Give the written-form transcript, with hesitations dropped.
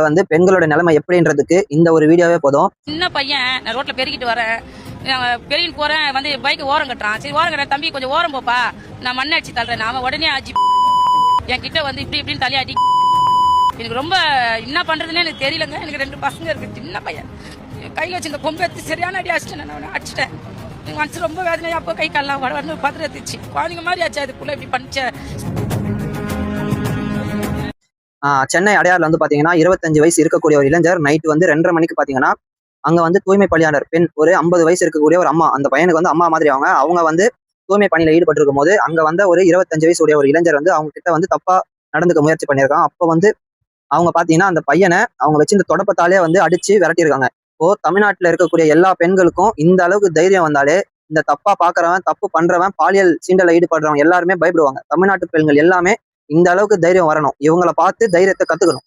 வந்து பெண்களோட நிலைமை எப்படின்றதுக்கு இந்த ஒரு வீடியோவே போதும். சின்ன பையன் நான் ரோட்ல பெருகிட்டு வரேன், பெருகிட்டு போறேன், வந்து பைக் ஓரம் கட்டுறான். சரி ஓரம் கட்டுறேன், தம்பி கொஞ்சம் ஓரம் போப்பா, நான் மண்ணை அடிச்சு தள்ளுறேன். அவன் உடனே அடிச்சு என் கிட்ட வந்து இப்படி இப்படின்னு தலையாடி எனக்கு ரொம்ப என்ன பண்றதுன்னு எனக்கு தெரியலங்க. எனக்கு 2 பசங்க இருக்கு, சின்ன பையன். கையில வச்சு இந்த கொம்பு எடுத்து சரியான அடி அடிச்சிட்டேன். நான் அடிச்சிட்டேன். எனக்கு மனசு ரொம்ப வேதனையா, அப்போ கை கால்லாம் வட பதறத்துச்சு. குழந்தைங்க மாதிரி ஆச்சு. அதுக்குள்ள இப்படி பண்ணிச்ச. சென்னை அடையாறுல வந்து பாத்தீங்கன்னா 25 வயசு இருக்கக்கூடிய ஒரு இளைஞர் நைட் வந்து 2:30 மணிக்கு பாத்தீங்கன்னா அங்க வந்து தூய்மை பணியாளர் பெண் ஒரு 50 வயசு இருக்கக்கூடிய ஒரு அம்மா, அந்த பையனுக்கு வந்து அம்மா மாதிரி அவங்க வந்து தூய்மை பணியில ஈடுபட்டு இருக்கும் போது அங்க வந்த ஒரு 25 வயசு உடைய ஒரு இளைஞர் வந்து அவங்க கிட்ட வந்து தப்பா நடந்துக்க முயற்சி பண்ணியிருக்கான். அப்போ வந்து அவங்க பாத்தீங்கன்னா அந்த பையனை அவங்க வச்சு இந்த தொடப்பத்தாலே வந்து அடிச்சு விரட்டியிருக்காங்க. இப்போ தமிழ்நாட்டுல இருக்கக்கூடிய எல்லா பெண்களுக்கும் இந்த அளவுக்கு தைரியம் வந்தாலே இந்த தப்பா பாக்குறவன், தப்பு பண்றவன், பாலியல் சீண்டல ஈடுபடுறவங்க எல்லாருமே பயப்படுவாங்க. தமிழ்நாட்டு பெண்கள் எல்லாமே இந்த அளவுக்கு தைரியம் வரணும். இவங்களை பார்த்து தைரியத்தை கத்துக்கணும்.